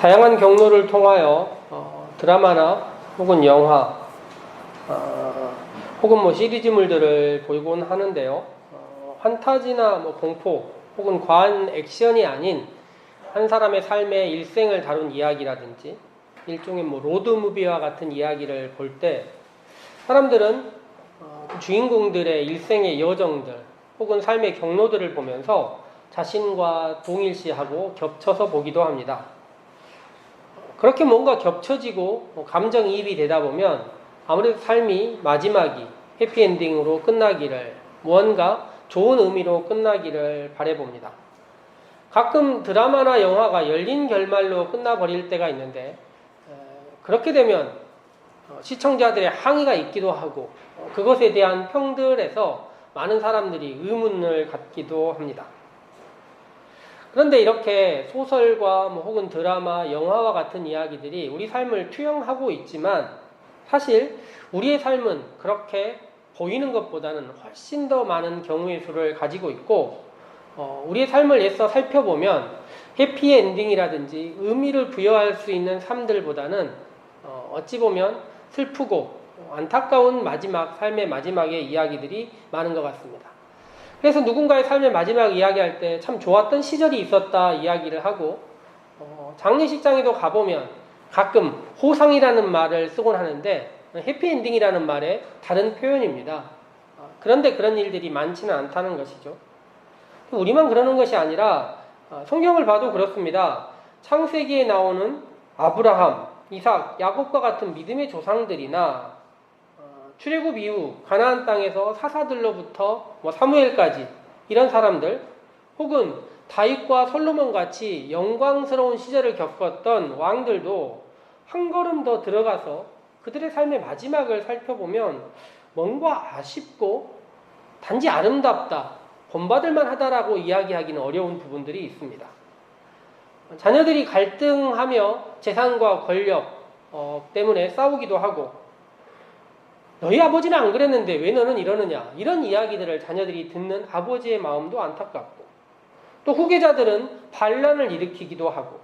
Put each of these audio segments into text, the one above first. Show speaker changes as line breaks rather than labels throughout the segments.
다양한 경로를 통하여 드라마나 혹은 영화 혹은 시리즈물들을 보곤 하는데요. 판타지나 공포 혹은 과한 액션이 아닌 한 사람의 삶의 일생을 다룬 이야기라든지 일종의 로드무비와 같은 이야기를 볼 때 사람들은 주인공들의 일생의 여정들 혹은 삶의 경로들을 보면서 자신과 동일시하고 겹쳐서 보기도 합니다. 그렇게 뭔가 겹쳐지고 감정이입이 되다 보면 아무래도 삶이 마지막이 해피엔딩으로 끝나기를, 무언가 좋은 의미로 끝나기를 바라봅니다. 가끔 드라마나 영화가 열린 결말로 끝나버릴 때가 있는데 그렇게 되면 시청자들의 항의가 있기도 하고 그것에 대한 평들에서 많은 사람들이 의문을 갖기도 합니다. 그런데 이렇게 소설과 혹은 드라마, 영화와 같은 이야기들이 우리 삶을 투영하고 있지만 사실 우리의 삶은 그렇게 보이는 것보다는 훨씬 더 많은 경우의 수를 가지고 있고 우리의 삶을 애써 살펴보면 해피엔딩이라든지 의미를 부여할 수 있는 삶들보다는 어찌 보면 슬프고 안타까운 마지막, 삶의 마지막의 이야기들이 많은 것 같습니다. 그래서 누군가의 삶의 마지막 이야기할 때 참 좋았던 시절이 있었다 이야기를 하고 장례식장에도 가보면 가끔 호상이라는 말을 쓰곤 하는데 해피엔딩이라는 말의 다른 표현입니다. 그런데 그런 일들이 많지는 않다는 것이죠. 우리만 그러는 것이 아니라 성경을 봐도 그렇습니다. 창세기에 나오는 아브라함, 이삭, 야곱과 같은 믿음의 조상들이나 출애굽 이후 가나안 땅에서 사사들로부터 사무엘까지 이런 사람들, 혹은 다윗과 솔로몬 같이 영광스러운 시절을 겪었던 왕들도 한 걸음 더 들어가서 그들의 삶의 마지막을 살펴보면 뭔가 아쉽고 단지 아름답다, 본받을만 하다라고 이야기하기는 어려운 부분들이 있습니다. 자녀들이 갈등하며 재산과 권력 때문에 싸우기도 하고 너희 아버지는 안 그랬는데 왜 너는 이러느냐, 이런 이야기들을 자녀들이 듣는 아버지의 마음도 안타깝고 또 후계자들은 반란을 일으키기도 하고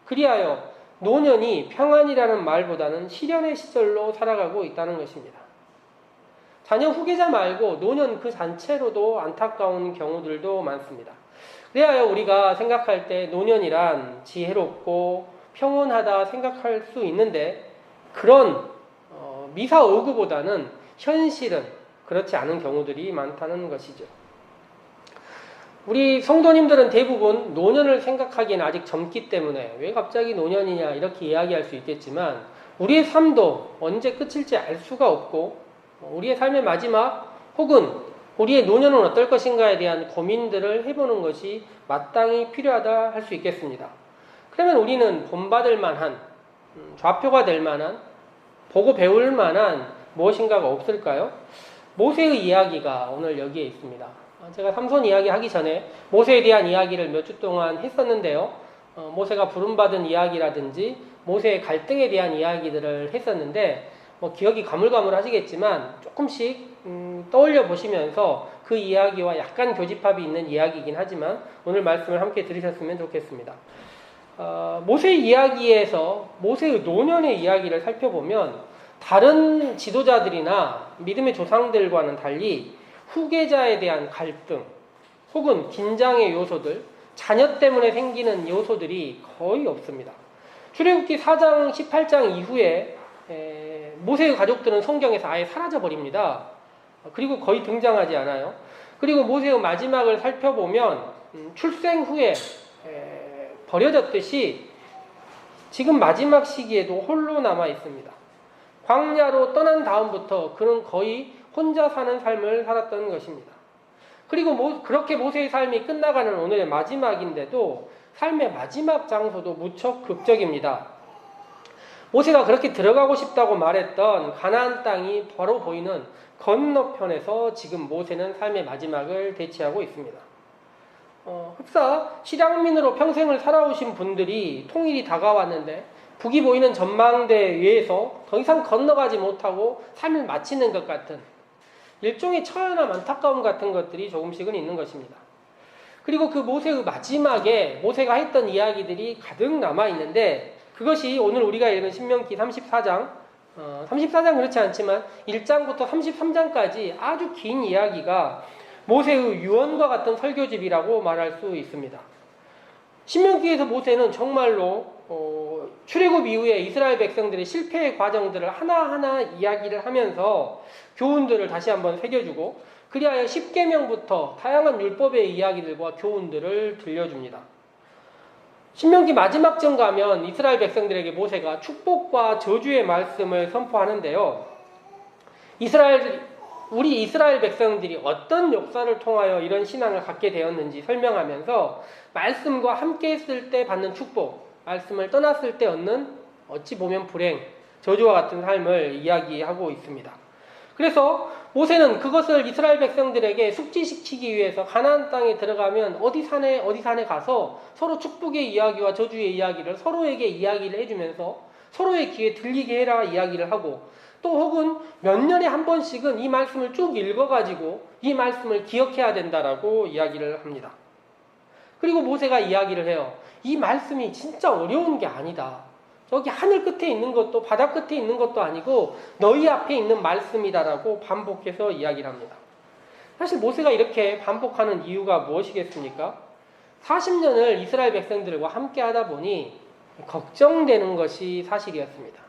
그리하여 노년이 평안이라는 말보다는 시련의 시절로 살아가고 있다는 것입니다. 자녀 후계자 말고 노년 그 자체로도 안타까운 경우들도 많습니다. 그래야 우리가 생각할 때 노년이란 지혜롭고 평온하다 생각할 수 있는데 그런 미사오구보다는 현실은 그렇지 않은 경우들이 많다는 것이죠. 우리 성도님들은 대부분 노년을 생각하기엔 아직 젊기 때문에 왜 갑자기 노년이냐 이렇게 이야기할 수 있겠지만 우리의 삶도 언제 끝일지 알 수가 없고 우리의 삶의 마지막 혹은 우리의 노년은 어떨 것인가에 대한 고민들을 해보는 것이 마땅히 필요하다 할 수 있겠습니다. 그러면 우리는 본받을 만한, 좌표가 될 만한, 보고 배울 만한 무엇인가가 없을까요? 모세의 이야기가 오늘 여기에 있습니다. 제가 삼손 이야기 하기 전에 모세에 대한 이야기를 몇 주 동안 했었는데요. 모세가 부름받은 이야기라든지 모세의 갈등에 대한 이야기들을 했었는데 기억이 가물가물하시겠지만 조금씩 떠올려 보시면서 그 이야기와 약간 교집합이 있는 이야기이긴 하지만 오늘 말씀을 함께 들으셨으면 좋겠습니다. 모세의 이야기에서 모세의 노년의 이야기를 살펴보면 다른 지도자들이나 믿음의 조상들과는 달리 후계자에 대한 갈등 혹은 긴장의 요소들, 자녀 때문에 생기는 요소들이 거의 없습니다. 출애굽기 4장, 18장 이후에 모세의 가족들은 성경에서 아예 사라져버립니다. 그리고 거의 등장하지 않아요. 그리고 모세의 마지막을 살펴보면 출생 후에 버려졌듯이 지금 마지막 시기에도 홀로 남아 있습니다. 광야로 떠난 다음부터 그는 거의 혼자 사는 삶을 살았던 것입니다. 그리고 그렇게 모세의 삶이 끝나가는 오늘의 마지막인데도 삶의 마지막 장소도 무척 극적입니다. 모세가 그렇게 들어가고 싶다고 말했던 가나안 땅이 바로 보이는 건너편에서 지금 모세는 삶의 마지막을 대치하고 있습니다. 흡사 실향민으로 평생을 살아오신 분들이 통일이 다가왔는데 북이 보이는 전망대에서 더 이상 건너가지 못하고 삶을 마치는 것 같은 일종의 처연함, 안타까움 같은 것들이 조금씩은 있는 것입니다. 그리고 그 모세의 마지막에 모세가 했던 이야기들이 가득 남아있는데 그것이 오늘 우리가 읽은 신명기 34장 34장 그렇지 않지만 1장부터 33장까지 아주 긴 이야기가 모세의 유언과 같은 설교집이라고 말할 수 있습니다. 신명기에서 모세는 정말로 출애굽 이후에 이스라엘 백성들의 실패의 과정들을 하나하나 이야기를 하면서 교훈들을 다시 한번 새겨주고 그리하여 십계명부터 다양한 율법의 이야기들과 교훈들을 들려줍니다. 신명기 마지막 장 가면 이스라엘 백성들에게 모세가 축복과 저주의 말씀을 선포하는데요. 우리 이스라엘 백성들이 어떤 역사를 통하여 이런 신앙을 갖게 되었는지 설명하면서 말씀과 함께 했을 때 받는 축복, 말씀을 떠났을 때 얻는 어찌 보면 불행, 저주와 같은 삶을 이야기하고 있습니다. 그래서 모세는 그것을 이스라엘 백성들에게 숙지시키기 위해서 가나안 땅에 들어가면 어디 산에 가서 서로 축복의 이야기와 저주의 이야기를 서로에게 이야기를 해주면서 서로의 귀에 들리게 해라 이야기를 하고 또 혹은 몇 년에 한 번씩은 이 말씀을 쭉 읽어가지고 이 말씀을 기억해야 된다라고 이야기를 합니다. 그리고 모세가 이야기를 해요. 이 말씀이 진짜 어려운 게 아니다. 저기 하늘 끝에 있는 것도 바다 끝에 있는 것도 아니고 너희 앞에 있는 말씀이다라고 반복해서 이야기를 합니다. 사실 모세가 이렇게 반복하는 이유가 무엇이겠습니까? 40년을 이스라엘 백성들과 함께 하다 보니 걱정되는 것이 사실이었습니다.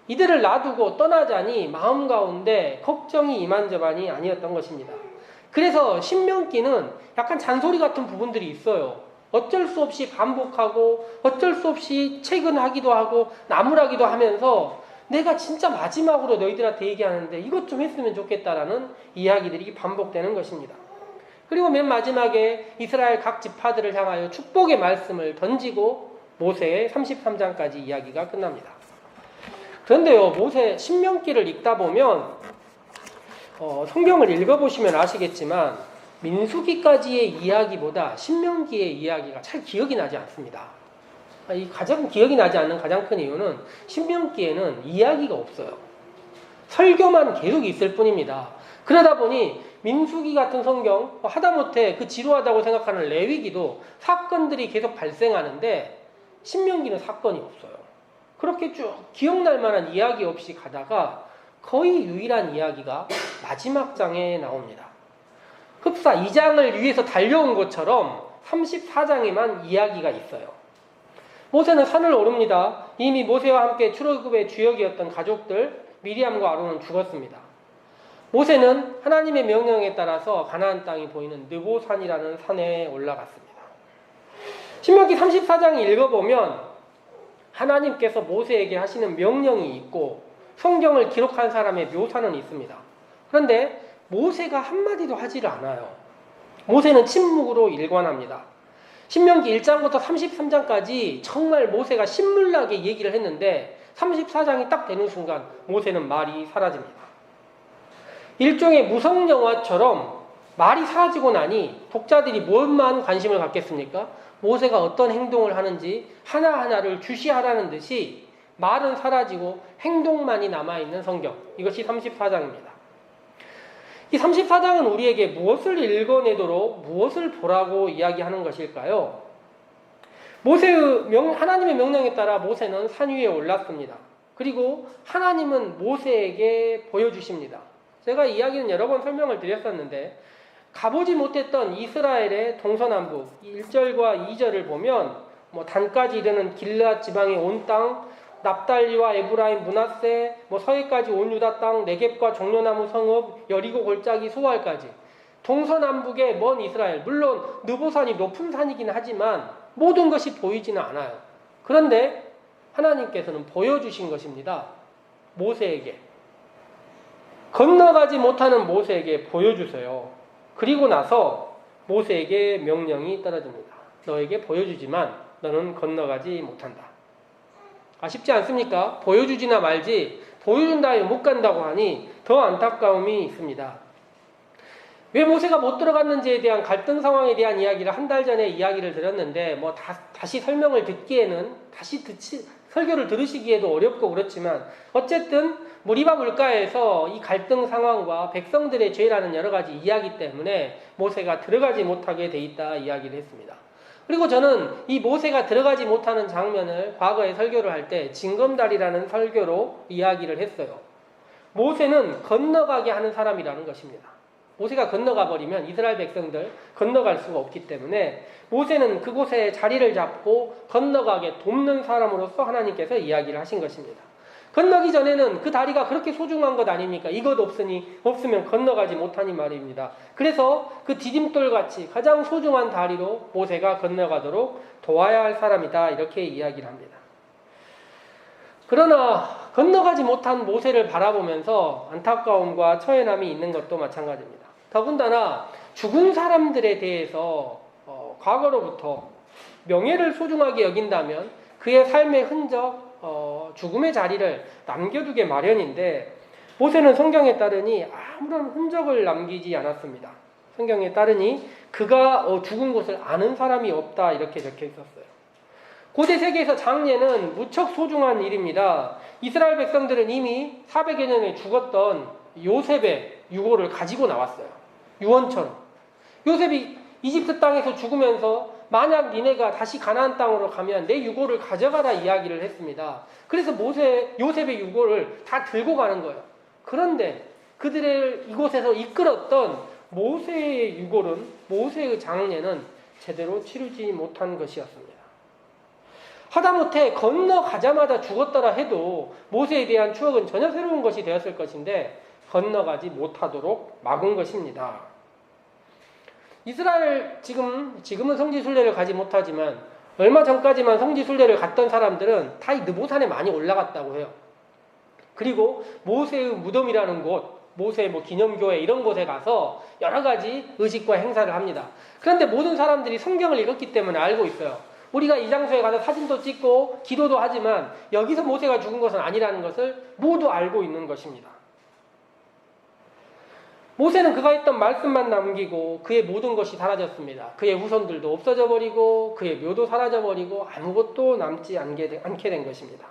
이들을 놔두고 떠나자니 마음 가운데 걱정이 이만저만이 아니었던 것입니다. 그래서 신명기는 약간 잔소리 같은 부분들이 있어요. 어쩔 수 없이 반복하고 어쩔 수 없이 채근하기도 하고 나무라기도 하면서 내가 진짜 마지막으로 너희들한테 얘기하는데 이것 좀 했으면 좋겠다라는 이야기들이 반복되는 것입니다. 그리고 맨 마지막에 이스라엘 각 지파들을 향하여 축복의 말씀을 던지고 모세의 33장까지 이야기가 끝납니다. 그런데요, 모세 신명기를 읽다 보면 성경을 읽어보시면 아시겠지만 민수기까지의 이야기보다 신명기의 이야기가 잘 기억이 나지 않습니다. 이 가장 기억이 나지 않는 가장 큰 이유는 신명기에는 이야기가 없어요. 설교만 계속 있을 뿐입니다. 그러다 보니 민수기 같은 성경, 하다못해 그 지루하다고 생각하는 레위기도 사건들이 계속 발생하는데 신명기는 사건이 없어요. 그렇게 쭉 기억날 만한 이야기 없이 가다가 거의 유일한 이야기가 마지막 장에 나옵니다. 흡사 2장을 위해서 달려온 것처럼 34장에만 이야기가 있어요. 모세는 산을 오릅니다. 이미 모세와 함께 출애굽의 주역이었던 가족들 미리암과 아론은 죽었습니다. 모세는 하나님의 명령에 따라서 가나안 땅이 보이는 느보산이라는 산에 올라갔습니다. 신명기 34장 읽어보면 하나님께서 모세에게 하시는 명령이 있고 성경을 기록한 사람의 묘사는 있습니다. 그런데 모세가 한마디도 하지를 않아요. 모세는 침묵으로 일관합니다. 신명기 1장부터 33장까지 정말 모세가 신물나게 얘기를 했는데 34장이 딱 되는 순간 모세는 말이 사라집니다. 일종의 무성영화처럼 말이 사라지고 나니 독자들이 무엇만 관심을 갖겠습니까? 모세가 어떤 행동을 하는지 하나하나를 주시하라는 듯이 말은 사라지고 행동만이 남아있는 성경. 이것이 34장입니다. 이 34장은 우리에게 무엇을 읽어내도록 무엇을 보라고 이야기하는 것일까요? 하나님의 명령에 따라 모세는 산 위에 올랐습니다. 그리고 하나님은 모세에게 보여주십니다. 제가 이야기는 여러 번 설명을 드렸었는데 가보지 못했던 이스라엘의 동서남북 1절과 2절을 보면 단까지 이르는 길앗 지방의 온 땅, 납달리와 에브라임, 므낫세, 서해까지 온 유다 땅, 네겝과 종려나무 성읍, 여리고 골짜기, 소알까지 동서남북의 먼 이스라엘, 물론 느보산이 높은 산이긴 하지만 모든 것이 보이지는 않아요. 그런데 하나님께서는 보여주신 것입니다. 모세에게 건너가지 못하는 모세에게 보여주세요. 그리고 나서 모세에게 명령이 떨어집니다. 너에게 보여주지만 너는 건너가지 못한다. 아쉽지 않습니까? 보여주지나 말지 보여준다 하여 못 간다고 하니 더 안타까움이 있습니다. 왜 모세가 못 들어갔는지에 대한 갈등 상황에 대한 이야기를 한 달 전에 이야기를 드렸는데 다시 설명을 듣기에는 설교를 들으시기에도 어렵고 그렇지만 어쨌든 무리바 물가에서 이 갈등 상황과 백성들의 죄라는 여러 가지 이야기 때문에 모세가 들어가지 못하게 돼 있다 이야기를 했습니다. 그리고 저는 이 모세가 들어가지 못하는 장면을 과거에 설교를 할 때 징검다리라는 설교로 이야기를 했어요. 모세는 건너가게 하는 사람이라는 것입니다. 모세가 건너가 버리면 이스라엘 백성들 건너갈 수가 없기 때문에 모세는 그곳에 자리를 잡고 건너가게 돕는 사람으로서 하나님께서 이야기를 하신 것입니다. 건너기 전에는 그 다리가 그렇게 소중한 것 아닙니까? 이것 없으면 건너가지 못하니 말입니다. 그래서 그 디딤돌같이 가장 소중한 다리로 모세가 건너가도록 도와야 할 사람이다 이렇게 이야기를 합니다. 그러나 건너가지 못한 모세를 바라보면서 안타까움과 처해남이 있는 것도 마찬가지입니다. 더군다나 죽은 사람들에 대해서 과거로부터 명예를 소중하게 여긴다면 그의 삶의 흔적, 죽음의 자리를 남겨두게 마련인데 모세는 성경에 따르니 아무런 흔적을 남기지 않았습니다. 성경에 따르니 그가 죽은 곳을 아는 사람이 없다 이렇게 적혀 있었어요. 고대 세계에서 장례는 무척 소중한 일입니다. 이스라엘 백성들은 이미 400여 년에 죽었던 요셉의 유골을 가지고 나왔어요. 유언처럼. 요셉이 이집트 땅에서 죽으면서 만약 니네가 다시 가나안 땅으로 가면 내 유골을 가져가라 이야기를 했습니다. 그래서 요셉의 유골을 다 들고 가는 거예요. 그런데 그들을 이곳에서 이끌었던 모세의 유골은, 모세의 장례는 제대로 치르지 못한 것이었습니다. 하다못해 건너가자마자 죽었더라 해도 모세에 대한 추억은 전혀 새로운 것이 되었을 것인데 건너가지 못하도록 막은 것입니다. 이스라엘 지금은 성지순례를 가지 못하지만 얼마 전까지만 성지순례를 갔던 사람들은 다 이 느보산에 많이 올라갔다고 해요. 그리고 모세의 무덤이라는 곳, 모세 기념교회 이런 곳에 가서 여러 가지 의식과 행사를 합니다. 그런데 모든 사람들이 성경을 읽었기 때문에 알고 있어요. 우리가 이 장소에 가서 사진도 찍고 기도도 하지만 여기서 모세가 죽은 것은 아니라는 것을 모두 알고 있는 것입니다. 모세는 그가 했던 말씀만 남기고 그의 모든 것이 사라졌습니다. 그의 후손들도 없어져 버리고 그의 묘도 사라져 버리고 아무것도 남지 않게 된 것입니다.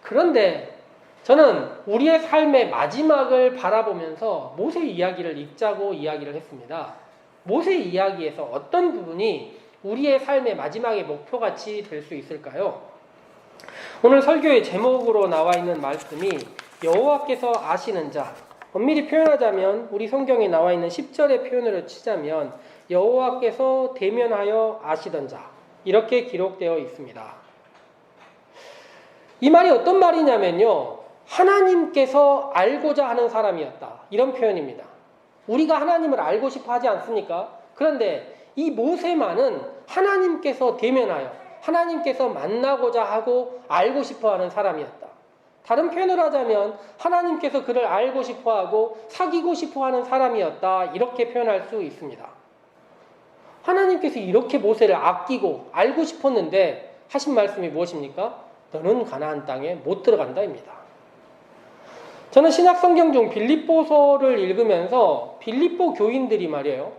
그런데 저는 우리의 삶의 마지막을 바라보면서 모세의 이야기를 읽자고 이야기를 했습니다. 모세의 이야기에서 어떤 부분이 우리의 삶의 마지막의 목표같이 될 수 있을까요? 오늘 설교의 제목으로 나와 있는 말씀이 여호와께서 아시는 자, 엄밀히 표현하자면 우리 성경에 나와 있는 10절의 표현으로 치자면 여호와께서 대면하여 아시던 자 이렇게 기록되어 있습니다. 이 말이 어떤 말이냐면요, 하나님께서 알고자 하는 사람이었다 이런 표현입니다. 우리가 하나님을 알고 싶어 하지 않습니까? 그런데 이 모세만은 하나님께서 대면하여 하나님께서 만나고자 하고 알고 싶어 하는 사람이었다. 다른 표현을 하자면 하나님께서 그를 알고 싶어하고 사귀고 싶어하는 사람이었다 이렇게 표현할 수 있습니다. 하나님께서 이렇게 모세를 아끼고 알고 싶었는데 하신 말씀이 무엇입니까? 너는 가나안 땅에 못 들어간다입니다. 저는 신약 성경 중 빌립보서를 읽으면서 빌립보 교인들이 말이에요,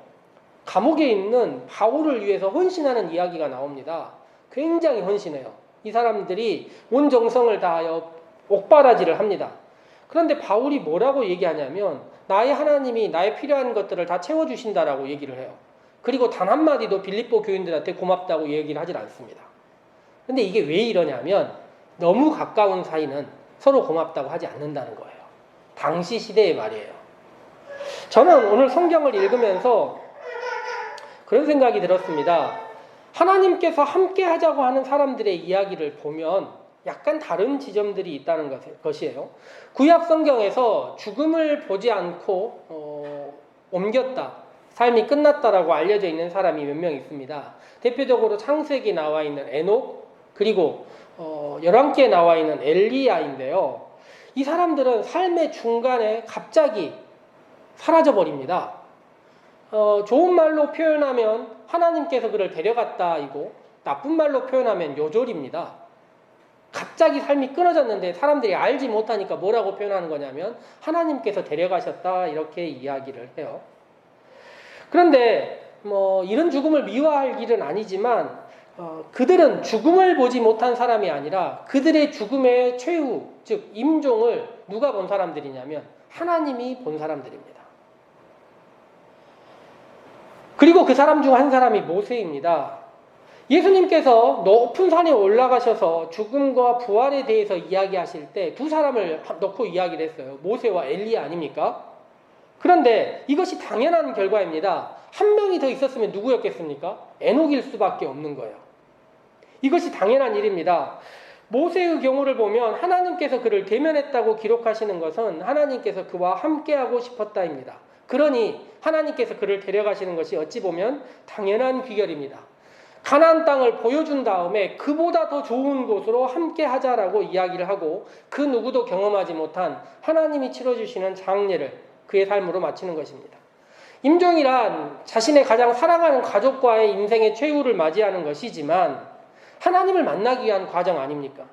감옥에 있는 바울을 위해서 헌신하는 이야기가 나옵니다. 굉장히 헌신해요. 이 사람들이 온 정성을 다하여 옥바라지를 합니다. 그런데 바울이 뭐라고 얘기하냐면 나의 하나님이 나의 필요한 것들을 다 채워주신다라고 얘기를 해요. 그리고 단 한마디도 빌립보 교인들한테 고맙다고 얘기를 하질 않습니다. 그런데 이게 왜 이러냐면 너무 가까운 사이는 서로 고맙다고 하지 않는다는 거예요. 당시 시대의 말이에요. 저는 오늘 성경을 읽으면서 그런 생각이 들었습니다. 하나님께서 함께 하자고 하는 사람들의 이야기를 보면 약간 다른 지점들이 있다는 것이에요. 구약 성경에서 죽음을 보지 않고 옮겼다, 삶이 끝났다라고 알려져 있는 사람이 몇 명 있습니다. 대표적으로 창세기에 나와 있는 에녹, 그리고 열왕기에 나와 있는 엘리야인데요. 이 사람들은 삶의 중간에 갑자기 사라져 버립니다. 좋은 말로 표현하면 하나님께서 그를 데려갔다이고 나쁜 말로 표현하면 요졸입니다. 갑자기 삶이 끊어졌는데 사람들이 알지 못하니까 뭐라고 표현하는 거냐면 하나님께서 데려가셨다 이렇게 이야기를 해요. 그런데 이런 죽음을 미화할 길은 아니지만 그들은 죽음을 보지 못한 사람이 아니라 그들의 죽음의 최후, 즉 임종을 누가 본 사람들이냐면 하나님이 본 사람들입니다. 그리고 그 사람 중 한 사람이 모세입니다. 예수님께서 높은 산에 올라가셔서 죽음과 부활에 대해서 이야기하실 때 두 사람을 놓고 이야기를 했어요. 모세와 엘리야 아닙니까? 그런데 이것이 당연한 결과입니다. 한 명이 더 있었으면 누구였겠습니까? 에녹일 수밖에 없는 거예요. 이것이 당연한 일입니다. 모세의 경우를 보면 하나님께서 그를 대면했다고 기록하시는 것은 하나님께서 그와 함께하고 싶었다입니다. 그러니 하나님께서 그를 데려가시는 것이 어찌 보면 당연한 귀결입니다. 가나안 땅을 보여준 다음에 그보다 더 좋은 곳으로 함께 하자라고 이야기를 하고 그 누구도 경험하지 못한 하나님이 치러주시는 장례를 그의 삶으로 마치는 것입니다. 임종이란 자신의 가장 사랑하는 가족과의 인생의 최후를 맞이하는 것이지만 하나님을 만나기 위한 과정 아닙니까?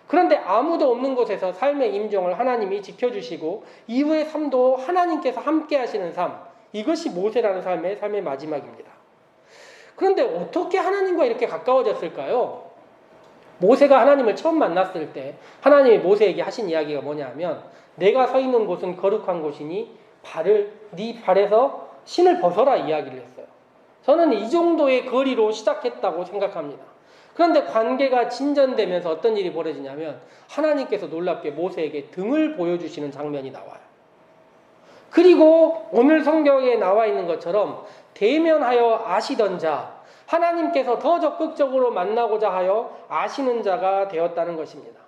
그런데 아무도 없는 곳에서 삶의 임종을 하나님이 지켜주시고 이후의 삶도 하나님께서 함께 하시는 삶, 이것이 모세라는 삶의 마지막입니다. 그런데 어떻게 하나님과 이렇게 가까워졌을까요? 모세가 하나님을 처음 만났을 때 하나님이 모세에게 하신 이야기가 뭐냐면 내가 서 있는 곳은 거룩한 곳이니 네 발에서 신을 벗어라 이야기를 했어요. 저는 이 정도의 거리로 시작했다고 생각합니다. 그런데 관계가 진전되면서 어떤 일이 벌어지냐면 하나님께서 놀랍게 모세에게 등을 보여주시는 장면이 나와요. 그리고 오늘 성경에 나와 있는 것처럼 대면하여 아시던 자, 하나님께서 더 적극적으로 만나고자 하여 아시는 자가 되었다는 것입니다.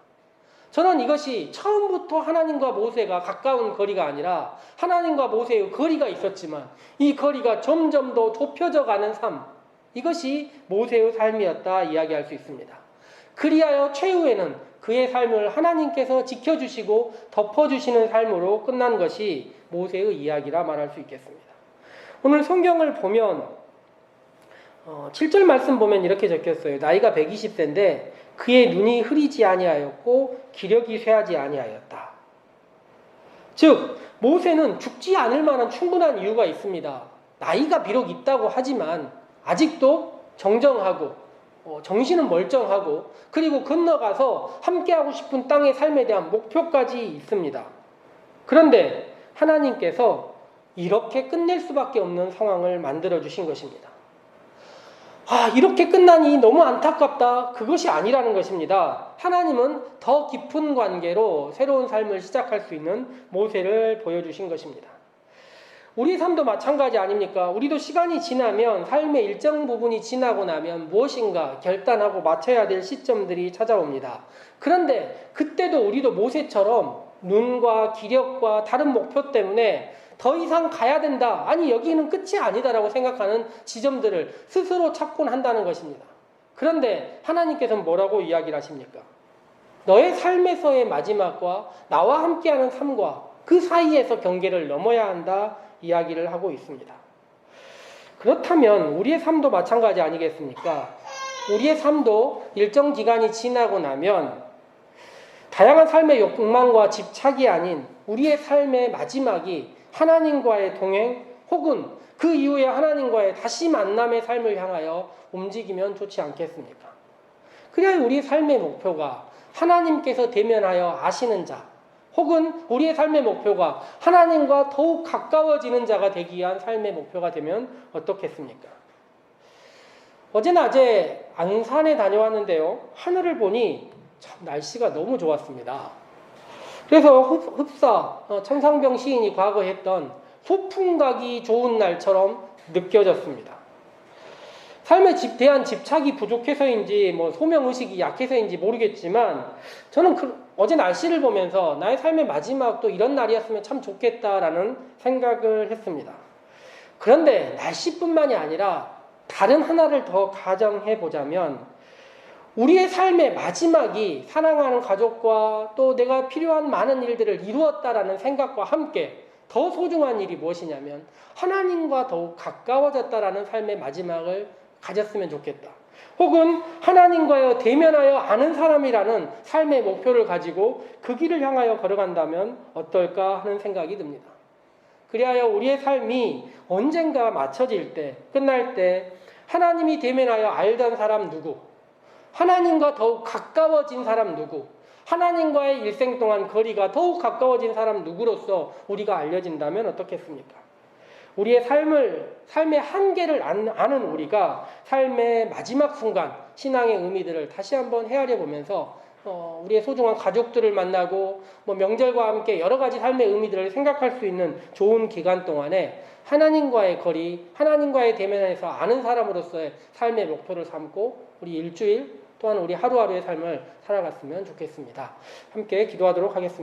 저는 이것이 처음부터 하나님과 모세가 가까운 거리가 아니라 하나님과 모세의 거리가 있었지만 이 거리가 점점 더 좁혀져 가는 삶, 이것이 모세의 삶이었다 이야기할 수 있습니다. 그리하여 최후에는 그의 삶을 하나님께서 지켜주시고 덮어주시는 삶으로 끝난 것이 모세의 이야기라 말할 수 있겠습니다. 오늘 성경을 보면 7절 말씀 보면 이렇게 적혔어요. 나이가 120세인데 그의 눈이 흐리지 아니하였고 기력이 쇠하지 아니하였다. 즉 모세는 죽지 않을 만한 충분한 이유가 있습니다. 나이가 비록 있다고 하지만 아직도 정정하고 정신은 멀쩡하고 그리고 건너가서 함께하고 싶은 땅의 삶에 대한 목표까지 있습니다. 그런데 하나님께서 이렇게 끝낼 수밖에 없는 상황을 만들어주신 것입니다. 이렇게 끝나니 너무 안타깝다. 그것이 아니라는 것입니다. 하나님은 더 깊은 관계로 새로운 삶을 시작할 수 있는 모세를 보여주신 것입니다. 우리 삶도 마찬가지 아닙니까? 우리도 시간이 지나면 삶의 일정 부분이 지나고 나면 무엇인가 결단하고 맞춰야 될 시점들이 찾아옵니다. 그런데 그때도 우리도 모세처럼 눈과 기력과 다른 목표 때문에 더 이상 가야 된다. 아니 여기는 끝이 아니다라고 생각하는 지점들을 스스로 찾곤 한다는 것입니다. 그런데 하나님께서는 뭐라고 이야기를 하십니까? 너의 삶에서의 마지막과 나와 함께하는 삶과 그 사이에서 경계를 넘어야 한다 이야기를 하고 있습니다. 그렇다면 우리의 삶도 마찬가지 아니겠습니까? 우리의 삶도 일정 기간이 지나고 나면 다양한 삶의 욕망과 집착이 아닌 우리의 삶의 마지막이 하나님과의 동행 혹은 그 이후에 하나님과의 다시 만남의 삶을 향하여 움직이면 좋지 않겠습니까? 그래야 우리의 삶의 목표가 하나님께서 대면하여 아시는 자 혹은 우리의 삶의 목표가 하나님과 더욱 가까워지는 자가 되기 위한 삶의 목표가 되면 어떻겠습니까? 어제 낮에 안산에 다녀왔는데요. 하늘을 보니 참 날씨가 너무 좋았습니다. 그래서 흡사 천상병 시인이 과거 했던 소풍 가기 좋은 날처럼 느껴졌습니다. 삶에 대한 집착이 부족해서인지 소명의식이 약해서인지 모르겠지만 저는 어제 날씨를 보면서 나의 삶의 마지막도 이런 날이었으면 참 좋겠다라는 생각을 했습니다. 그런데 날씨뿐만이 아니라 다른 하나를 더 가정해 보자면 우리의 삶의 마지막이 사랑하는 가족과 또 내가 필요한 많은 일들을 이루었다라는 생각과 함께 더 소중한 일이 무엇이냐면 하나님과 더욱 가까워졌다라는 삶의 마지막을 가졌으면 좋겠다. 혹은 하나님과의 대면하여 아는 사람이라는 삶의 목표를 가지고 그 길을 향하여 걸어간다면 어떨까 하는 생각이 듭니다. 그리하여 우리의 삶이 언젠가 맞춰질 때, 끝날 때 하나님이 대면하여 알던 사람 누구? 하나님과 더욱 가까워진 사람 누구? 하나님과의 일생 동안 거리가 더욱 가까워진 사람 누구로서 우리가 알려진다면 어떻겠습니까? 우리의 삶의 한계를 아는 우리가 삶의 마지막 순간, 신앙의 의미들을 다시 한번 헤아려 보면서 우리의 소중한 가족들을 만나고 명절과 함께 여러 가지 삶의 의미들을 생각할 수 있는 좋은 기간 동안에 하나님과의 거리, 하나님과의 대면에서 아는 사람으로서의 삶의 목표를 삼고 우리 일주일 또한 우리 하루하루의 삶을 살아갔으면 좋겠습니다. 함께 기도하도록 하겠습니다.